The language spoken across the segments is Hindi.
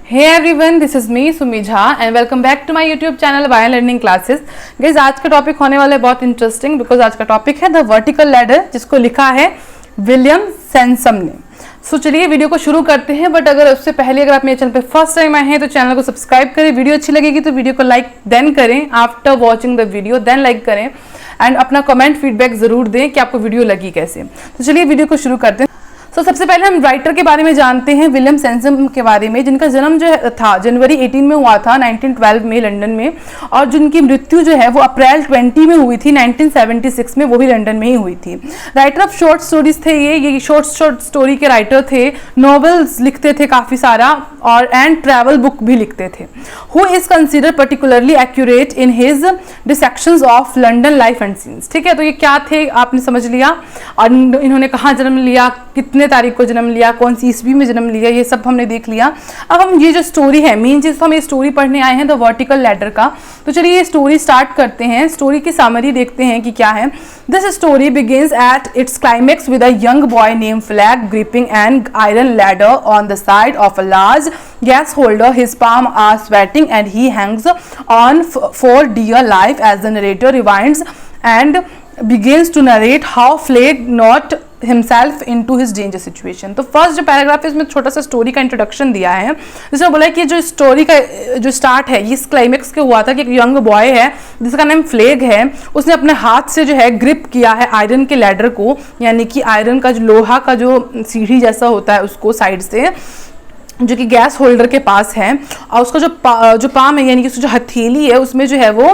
Hey everyone, this is me Sumi Jha and welcome back to my YouTube channel via learning classes. Guys आज का टॉपिक होने वाला है बहुत इंटरेस्टिंग बिकॉज आज का टॉपिक है द वर्टिकल लैडर, जिसको लिखा है विलियम सैनसम ने। सो चलिए वीडियो को शुरू करते हैं, बट अगर उससे पहले अगर आप मेरे चैनल पे फर्स्ट टाइम आए हैं तो चैनल को सब्सक्राइब करें। वीडियो अच्छी लगेगी तो वीडियो को लाइक देन करें, after watching the video then like करें एंड अपना कमेंट फीडबैक जरूर दें कि आपको वीडियो लगी कैसे। तो चलिए वीडियो को शुरू करते हैं। तो सबसे पहले हम राइटर के बारे में जानते हैं, विलियम सैनसम के बारे में, जिनका जन्म जो था जनवरी 18 में हुआ था 1912 में लंदन में, और जिनकी मृत्यु जो है वो अप्रैल 20 में हुई थी 1976 में, वो भी लंदन में ही हुई थी। राइटर ऑफ शॉर्ट स्टोरीज थे ये शॉर्ट स्टोरी के राइटर थे, नॉवेल्स लिखते थे काफ़ी सारा और एंड ट्रैवल बुक भी लिखते थे। Who is consider particularly accurate in his dissections of London life and scenes. ठीक है, तो ये क्या थे आपने समझ लिया, और इन्होंने कहाँ जन्म लिया, कितने तारीख को जन्म लिया, कौन सी ईस्वी में जन्म लिया, ये सब हमने देख लिया। अब हम ये जो स्टोरी है, मेन चीज तो हम ये स्टोरी पढ़ने आए हैं द वर्टिकल लैडर का। तो चलिए ये स्टोरी स्टार्ट करते हैं, स्टोरी की समरी देखते हैं कि क्या है। This story begins at its climax with a young boy name flag gripping an iron ladder on the side of a large gas holder. His palms are sweating and he hangs on for dear life as the narrator rewinds and begins to narrate how Flagg not himself into his danger situation. तो फर्स्ट जो पैराग्राफ है इसमें छोटा सा स्टोरी का इंट्रोडक्शन दिया है, जिसमें बोला है कि जो स्टोरी का जो स्टार्ट है इस क्लाइमेक्स के हुआ था कि एक यंग बॉय है जिसका नाम फ्लेग है, उसने अपने हाथ से जो है ग्रिप किया है आयरन के लैडर को, यानी कि आयरन का जो लोहा का जो सीढ़ी जैसा होता है उसको साइड से, जो कि गैस होल्डर के पास है, और उसका जो पाम है यानी कि उसकी जो हथेली है उसमें जो है वो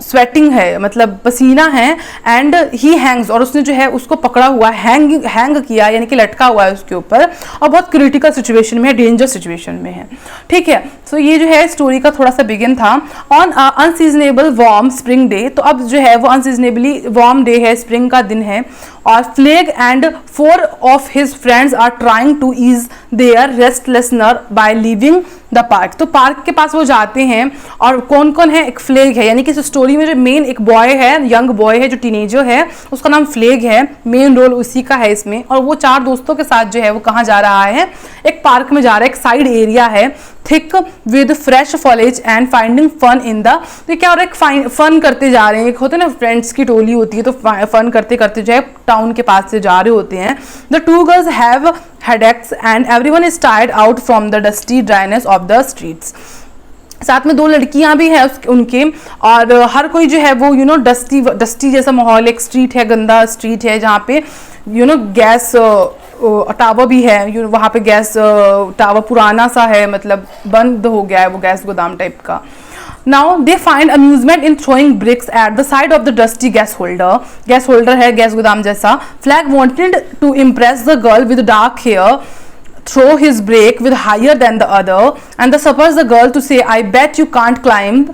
स्वेटिंग है, मतलब पसीना है, एंड ही हैंग्स, और उसने जो है उसको पकड़ा हुआ हैंग किया यानी कि लटका हुआ है उसके ऊपर, और बहुत क्रिटिकल सिचुएशन में है, डेंजर सिचुएशन में है। ठीक है, तो ये जो है स्टोरी का थोड़ा सा बिगिन था। On unseasonable warm spring day, तो अब जो है वो अनसीजनेबली वार्म डे है, स्प्रिंग का दिन है, और Flag and 4 of his friends are trying to ease their restlessness by leaving the park. तो पार्क के पास वो जाते हैं, और कौन कौन है, एक फ्लेग है, यानी कि इस स्टोरी में जो मेन एक बॉय है, यंग बॉय है जो टीनेजर है, उसका नाम फ्लेग है, मेन रोल उसी का है इसमें, और वो 4 दोस्तों के साथ जो है वो कहाँ जा रहा है, एक पार्क में जा रहा है, एक साइड एरिया है thick with fresh foliage and finding fun in the. तो क्या हो रहा है, एक फन करते जा रहे हैं, एक होते हैं ना फ्रेंड्स की टोली होती है, तो फन करते करते जो है टाउन के पास से जा रहे होते हैं। The 2 girls have headaches and everyone is tired out from the dusty dryness of the streets. साथ में 2 लड़कियां भी हैं उनके, और हर कोई जो है वो डस्टी जैसा माहौल, एक स्ट्रीट है, गंदा स्ट्रीट है जहाँ पे गैस टावर भी है, वहाँ पे गैस टावर पुराना सा है, मतलब बंद हो गया है वो गैस गोदाम टाइप का। Now they find amusement in throwing bricks at the side of the dusty gas holder. Gas holder है गैस गोदाम जैसा। Flagg wanted to impress the girl with dark hair, throw his brick with higher than the other, and the suppose the girl to say, "I bet you can't climb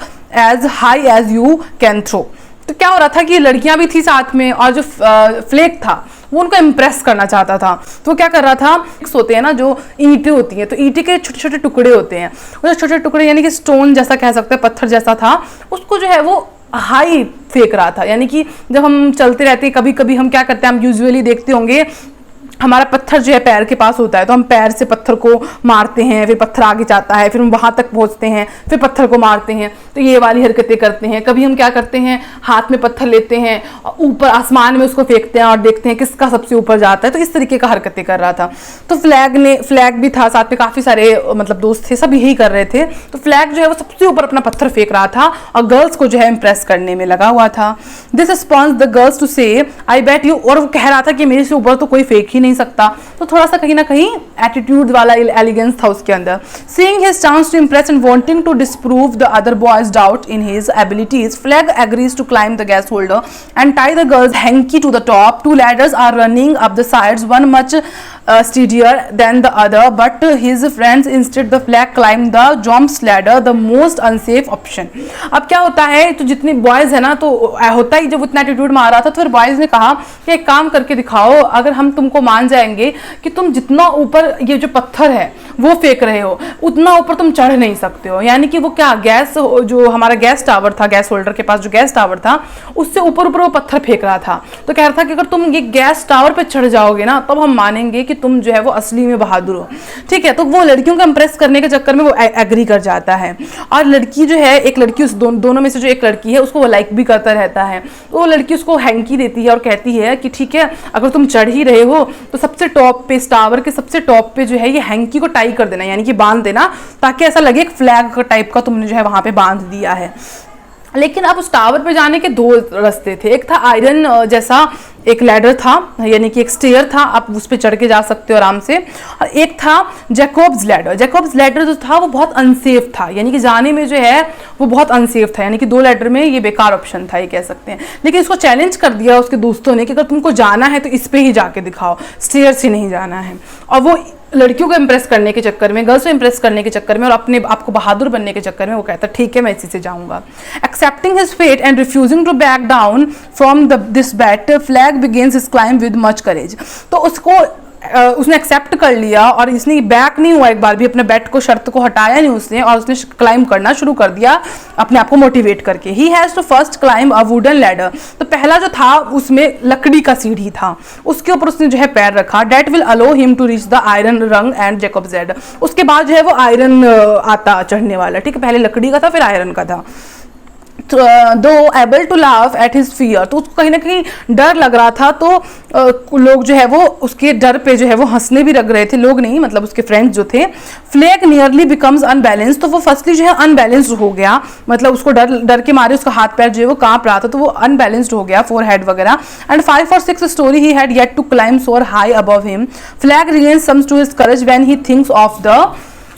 as high as you can throw." तो क्या हो रहा था कि लड़कियां भी थी साथ में, और जो फ्लेग था वो उनको इम्प्रेस करना चाहता था। तो क्या कर रहा था, होते हैं ना जो ईंटें होती हैं, तो ईंटें के छोटे छोटे टुकड़े होते हैं, वो छोटे टुकड़े यानी कि स्टोन जैसा कह सकते हैं, पत्थर जैसा था, उसको जो है वो हाई फेंक रहा था। यानी कि जब हम चलते रहते हैं कभी कभी हम क्या करते हैं, हम यूजुअली देखते होंगे हमारा पत्थर जो है पैर के पास होता है, तो हम पैर से पत्थर को मारते हैं, फिर पत्थर आगे जाता है, फिर हम वहाँ तक पहुँचते हैं, फिर पत्थर को मारते हैं, तो ये वाली हरकतें करते हैं। कभी हम क्या करते हैं, हाथ में पत्थर लेते हैं, ऊपर आसमान में उसको फेंकते हैं और देखते हैं किसका सबसे ऊपर जाता है, तो इस तरीके का हरकतें कर रहा था। तो फ्लैग भी था साथ में, काफ़ी सारे मतलब दोस्त थे, सब यही कर रहे थे। तो फ्लैग जो है वो सबसे ऊपर अपना पत्थर फेंक रहा था और गर्ल्स को जो है इम्प्रेस करने में लगा हुआ था। This response the girls to say, I bet you, और वो कह रहा था कि मेरे से ऊपर तो कोई फेंक ही नहीं सकता, तो थोड़ा सा कहीं ना कहीं एटीट्यूड वाला एलिगेंस था उसके अंदर। Seeing his chance to impress and wanting to disprove the other boys' doubt in his abilities, Flagg agrees to climb the gas holder and tie the girl's hanky to the top. 2 ladders are running up the sides, one much steadier than the other, but his friends instead the Flagg climbed the jumps ladder, the most unsafe option. अब क्या होता है, तो जितने बॉयज है ना, तो होता ही जब उतना एटीट्यूड मार रहा था, तो फिर बॉयज ने कहा कि एक काम करके दिखाओ, अगर हम तुमको मान जाएंगे कि तुम जितना ऊपर ये जो पत्थर है वो फेंक रहे हो, उतना ऊपर तुम चढ़ नहीं सकते हो। यानी कि वो क्या, गैस जो हमारा गैस टावर था, गैस होल्डर के पास जो गैस टावर था, उससे ऊपर ऊपर वो पत्थर फेंक रहा था। तो कह रहा था कि अगर तुम ये गैस टावर पे चढ़ जाओगे ना, तब हम मानेंगे कि तुम जो है वो असली में बहादुर हो, ठीक है। तो वो लड़कियों को इंप्रेस करने के चक्कर में वो एग्री कर जाता है, और लड़की जो है, एक लड़की उस दोनों में से जो एक लड़की है उसको वो लाइक भी करता रहता है। तो वो लड़की उसको हैंकी देती है और कहती है कि ठीक है, अगर तुम चढ़ ही रहे हो तो सबसे टॉप पे, इस टावर के सबसे टॉप पे जो है ये हैंकी को टाई कर देना, यानी कि बांध देना, ताकि ऐसा लगे एक फ्लैग टाइप का तुमने जो है वहां पे बांध दिया है। लेकिन अब उस टावर पे जाने के दो रास्ते थे, एक था आयरन जैसा एक लैडर था, यानी कि एक स्टेयर था, आप उस पर चढ़ के जा सकते हो आराम से, और एक था जैकॉब्स लैडर। जैकॉब्स लैडर जो था वो बहुत अनसेफ था, यानी कि जाने में जो है वो बहुत अनसेफ था, यानी कि दो लैडर में ये बेकार ऑप्शन था, ये कह सकते हैं। लेकिन इसको चैलेंज कर दिया उसके दोस्तों ने कि अगर तुमको जाना है तो इस पे ही जाके दिखाओ, स्टेयर से नहीं जाना है। और वो लड़कियों को इंप्रेस करने के चक्कर में, गर्ल्स को इंप्रेस करने के चक्कर में और अपने आप को बहादुर बनने के चक्कर में वो कहता ठीक है मैं इसी से जाऊंगा। Accepting his fate and refusing to back down from this bet, Flag begins his climb with much courage. तो उसने एक्सेप्ट कर लिया और इसने बैक नहीं हुआ एक बार भी, अपने बैट को, शर्त को हटाया नहीं उसने, और उसने क्लाइंब करना शुरू कर दिया अपने आप को मोटिवेट करके। He has to first climb a wooden ladder. तो पहला जो था उसमें लकड़ी का सीढ़ी था, उसके ऊपर उसने जो है पैर रखा। That will allow him to reach the iron rung and Jacob's ladder. उसके बाद जो है वो आयरन आता चढ़ने वाला, ठीक है, पहले लकड़ी का था फिर आयरन का था। दो able to laugh at his fear, तो उसको कहीं ना कहीं डर लग रहा था, तो लोग जो है वो उसके डर पे जो है वो हंसने भी लग रहे थे, लोग नहीं मतलब उसके फ्रेंड्स जो थे। फ्लैग नियरली बिकम्स अनबैलेंस, तो वो फर्स्टली जो है अनबैलेंस्ड हो गया, मतलब उसको डर के मारे उसका हाथ पैर जो है वो कांप रहा था, तो वो अनबैलेंस्ड हो गया, फोरहेड वगैरह। And 5 or 6 storey he had yet to climb soar high above him. Flag regains some to his courage when he thinks of the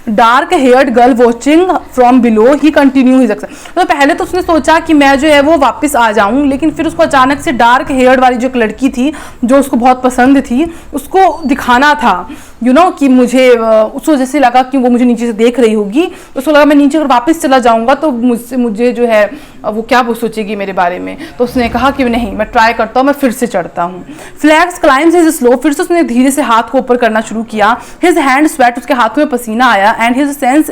dark haired girl watching from below, he continue his action. तो पहले तो उसने सोचा कि मैं जो है वो वापस आ जाऊं, लेकिन फिर उसको अचानक से डार्क हेयर्ड वाली जो एक लड़की थी जो उसको बहुत पसंद थी, उसको दिखाना था, कि मुझे, उसको जैसे लगा कि वो मुझे नीचे से देख रही होगी, उसको लगा मैं नीचे अगर वापस चला जाऊंगा तो मुझे जो है वो क्या वो सोचेगी मेरे बारे में। तो उसने कहा कि नहीं, मैं ट्राई करता हूँ, मैं फिर से चढ़ता हूँ। फ्लैग्स क्लाइम्स हिज स्लो, फिर से उसने धीरे से हाथ को ऊपर करना शुरू किया। हिज हैंड स्वेट, उसके हाथों में पसीना आया। And his sense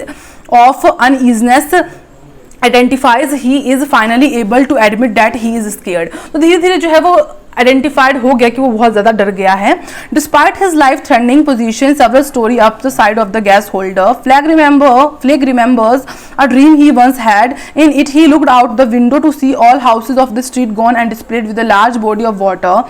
of uneasiness identifies he is finally able to admit that he is scared. तो धीरे धीरे जो है वो आइडेंटिफाइड हो गया कि वो बहुत ज्यादा डर गया है। Despite his life threatening position several storey up the side of the gas holder, Flag remembers a dream he once had. In it he looked out the window to see all houses of the street gone and displayed with a large body of water.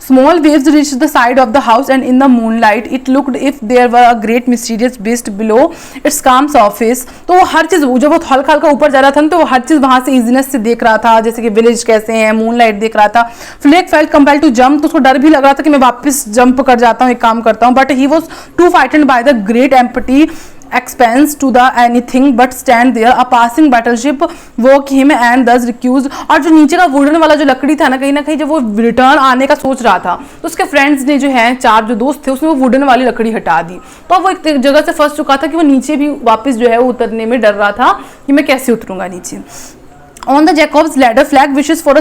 Small waves reached the side of the house, and in the moonlight it looked if there were a great mysterious beast below its calm surface. तो वो हर चीज़, जब वो हल्का हल्का ऊपर जा रहा था तो वो हर चीज़ वहाँ से इजीनेस से देख रहा था, जैसे कि विलेज कैसे हैं, मूनलाइट देख रहा था। Flag felt compelled to jump, तो उसको डर भी लग रहा था कि मैं वापस जंप कर जाता हूँ, एक काम करता हूँ, but he was too frightened by the great empty expanse to the anything but stand there. A passing battleship woke him and thus recused. और जो नीचे का वुडन वाला जो लकड़ी था ना कहीं जब वो रिटर्न आने का सोच रहा था तो उसके फ्रेंड्स ने जो है, 4 जो दोस्त थे, उसने वो वुडन वाली लकड़ी हटा दी। तो अब वो एक जगह से फंस चुका था कि वो नीचे भी वापस जो है वो उतरने में डर रहा था कि मैं कैसे उतरूंगा नीचे। On the Jacob's ladder, Flag wishes for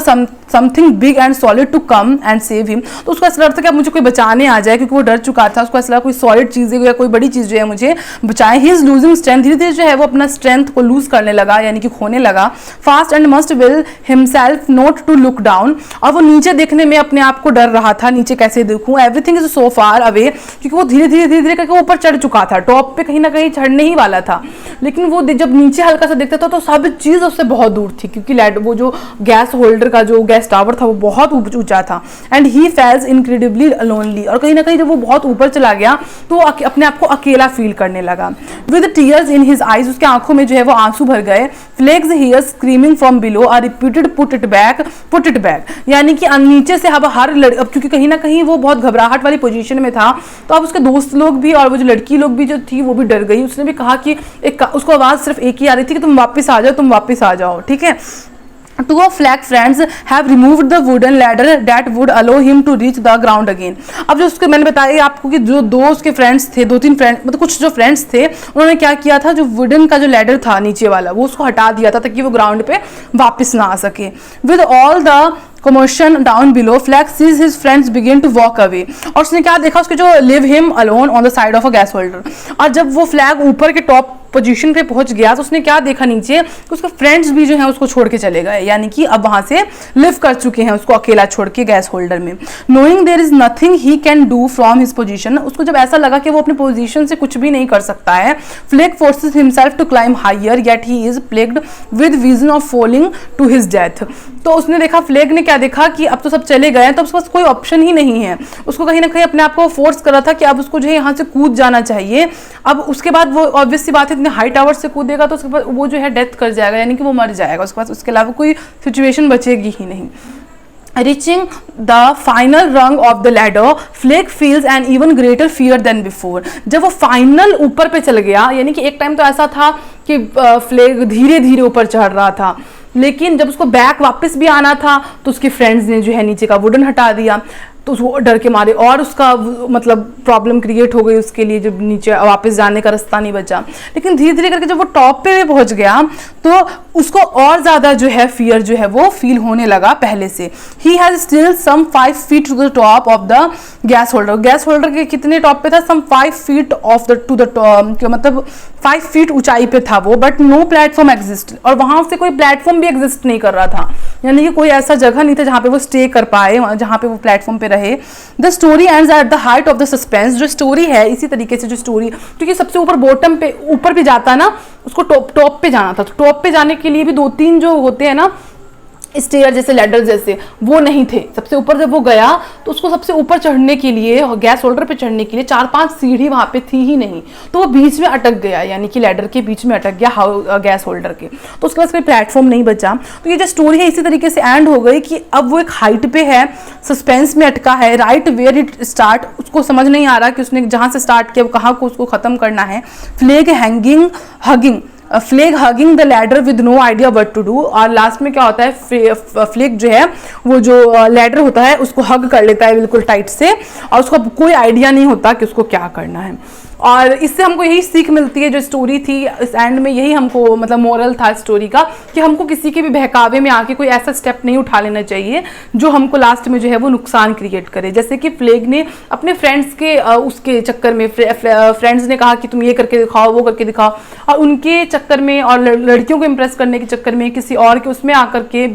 something big and solid to come and save him. तो उसको ऐसा लगता था कि अब मुझे कोई बचाने आ जाए, क्योंकि वो डर चुका था। उसको ऐसा लगा कोई सॉलिड चीज़ या कोई बड़ी चीज़ जो है मुझे बचाए। ही इज लूजिंग स्ट्रेंथ, धीरे धीरे जो है वो अपना स्ट्रेंथ को लूज करने लगा, यानी कि खोने लगा। Fast and must will himself not to look down, और वो नीचे देखने में अपने आप को डर रहा था, नीचे कैसे देखूँ। Everything is so far away, क्योंकि वो धीरे धीरे करके ऊपर चढ़ चुका था, टॉप पे कहीं ना कहीं चढ़ने ही वाला था, लेकिन वो जब नीचे हल्का सा देखता था तो सब चीज़ उससे बहुत दूर थी, क्योंकि वो जो गैस होल्डर का जो गैस टावर था वो बहुत ऊंचा था। And he fails incredibly lonely, और कहीं ना कहीं जब वो बहुत ऊपर चला गया तो अपने आप को अकेला फील करने लगा। With tears in his eyes, उसके आंखों में जो है वो आंसू भर गए। Flag's hears screaming from below are repeated put it back, यानी कि उसके से अब अब क्योंकि कहीं ना कहीं वो बहुत घबराहट वाली पोजीशन में था, तो अब उसके दोस्त लोग भी और वो जो लड़की लोग भी जो थी वो भी डर गई। उसने भी कहा कि उसको आवाज़ सिर्फ एक ही आ रही थी कि तुम वापस आ जाओ, ठीक है। Two of Flag friends have removed the wooden ladder that would allow him to reach the ground again. अब जो उसके मैंने बताया आपको कि जो 2 उसके फ्रेंड्स थे, 2-3 फ्रेंड, मतलब कुछ जो फ्रेंड्स थे, उन्होंने क्या किया था, जो वुडन का जो लैडर था नीचे वाला वो उसको हटा दिया था ताकि वो ग्राउंड पे वापस ना आ सके। With all the commotion down below, Flag sees his friends begin to walk away. और उसने क्या देखा, उसके जो live him alone on the side of a gas holder। और जब वो फ्लैग ऊपर के टॉप पोजीशन पे पहुंच गया तो उसने क्या देखा नीचे, उसके फ्रेंड्स भी जो है उसको छोड़ के चले गए, यानी कि अब वहां से लिव कर चुके हैं उसको अकेला छोड़ के गैस होल्डर में। Knowing there is nothing he can do from his position, उसको जब ऐसा लगा कि वो अपनी पोजीशन से कुछ भी नहीं कर सकता है, Flag forces himself to climb higher yet he is plagued with vision of falling to his death. तो उसने देखा, फ्लेग ने क्या देखा कि अब तो सब चले गए हैं, तो उसके पास कोई ऑप्शन ही नहीं है, उसको कहीं ना कहीं अपने आप को फोर्स कर रहा था कि अब उसको जो है यहाँ से कूद जाना चाहिए। अब उसके बाद वो ऑब्वियस सी बात है, इतने हाई टावर से कूदेगा तो उसके बाद वो जो है डेथ कर जाएगा, यानी कि वो मर जाएगा, उसके पास उसके अलावा कोई सिचुएशन बचेगी ही नहीं। Reaching the final rung of the ladder, Flake feels an even greater fear than before. जब वो फाइनल ऊपर पे चल गया, यानी कि एक टाइम तो ऐसा था कि फ्लेग धीरे धीरे ऊपर चढ़ रहा था, लेकिन जब उसको बैक वापस भी आना था तो उसके फ्रेंड्स ने जो है नीचे का वुडन हटा दिया, तो वो डर के मारे और उसका मतलब प्रॉब्लम क्रिएट हो गई उसके लिए, जब नीचे वापस जाने का रास्ता नहीं बचा। लेकिन धीरे धीरे करके जब वो टॉप पे भी पहुंच गया तो उसको और ज़्यादा जो है फियर जो है वो फील होने लगा पहले से। He has still some 5 feet to the top of the gas holder. Gas holder के कितने टॉप पे था? Some 5 feet of the to the top, मतलब 5 फीट ऊंचाई पे था वो, बट नो प्लेटफॉर्म एग्जिस्ट, और वहां से कोई प्लेटफॉर्म भी एग्जिस्ट नहीं कर रहा था, यानी कि कोई ऐसा जगह नहीं था जहाँ पे वो स्टे कर पाए, जहाँ पे वो प्लेटफॉर्म पे रहे। The story ends at the height of the suspense. जो स्टोरी है इसी तरीके से जो स्टोरी, क्योंकि सबसे ऊपर बॉटम पे ऊपर भी जाता है ना, उसको टॉप पे जाना था, तो टॉप पे जाने के लिए भी 2-3 जो होते हैं ना स्टेयर जैसे, लैडर जैसे, वो नहीं थे। सबसे ऊपर जब वो गया तो उसको सबसे ऊपर चढ़ने के लिए, गैस होल्डर पे चढ़ने के लिए 4-5 सीढ़ी वहां पे थी ही नहीं, तो वो बीच में अटक गया, यानी कि लैडर के बीच में अटक गया गैस होल्डर के, तो उसके पास कोई प्लेटफॉर्म नहीं बचा। तो ये जो स्टोरी है इसी तरीके से एंड हो गई कि अब वो एक हाइट पे है, सस्पेंस में अटका है, राइट वेयर इट स्टार्ट, उसको समझ नहीं आ रहा कि उसने जहां से स्टार्ट किया वो कहाँ को उसको खत्म करना है। Flag Flag hugging the ladder with no idea what to do, और लास्ट में क्या होता है, फ्लेग जो है वो जो लैडर होता है उसको हग कर लेता है बिल्कुल टाइट से, और उसको कोई आइडिया नहीं होता कि उसको क्या करना है। और इससे हमको यही सीख मिलती है, जो स्टोरी थी इस एंड में यही हमको मतलब मोरल था स्टोरी का, कि हमको किसी के भी बहकावे में आके कोई ऐसा स्टेप नहीं उठा लेना चाहिए जो हमको लास्ट में जो है वो नुकसान क्रिएट करे। जैसे कि फ्लेग ने अपने फ्रेंड्स के उसके चक्कर में, फ्रेंड्स ने कहा कि तुम ये करके दिखाओ, वो करके दिखाओ, और उनके चक्कर में और लड़कियों को इम्प्रेस करने के चक्कर में किसी और के उसमें आकर के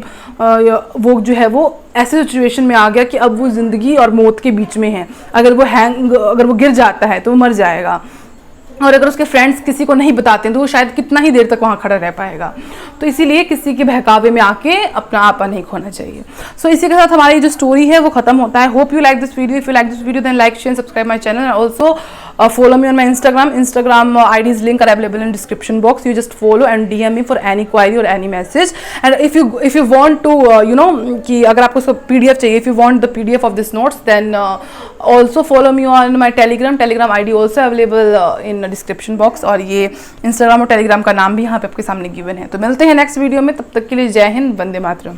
वो जो है वो ऐसे सिचुएशन में आ गया कि अब वो जिंदगी और मौत के बीच में है। अगर वो गिर जाता है तो वो मर जाएगा, और अगर उसके फ्रेंड्स किसी को नहीं बताते हैं तो वो शायद कितना ही देर तक वहाँ खड़ा रह पाएगा। तो इसीलिए किसी के बहकावे में आके अपना आपा नहीं खोना चाहिए। सो इसी के साथ हमारी जो स्टोरी है वो खत्म होता है। Hope you like this video. If you like this video then like share subscribe my channel and also follow me on my Instagram ID's link are available in description box. You just follow and DM me for any query or any message. And if you want to कि अगर आपको उसका PDF चाहिए, if you want the PDF of this notes, then also follow me on my Telegram ID also available in description box. और ये Instagram और Telegram का नाम भी यहाँ पे आपके सामने given है। तो मिलते हैं नेक्स्ट वीडियो में, तब तक के लिए जय हिंद, वंदे मातरम।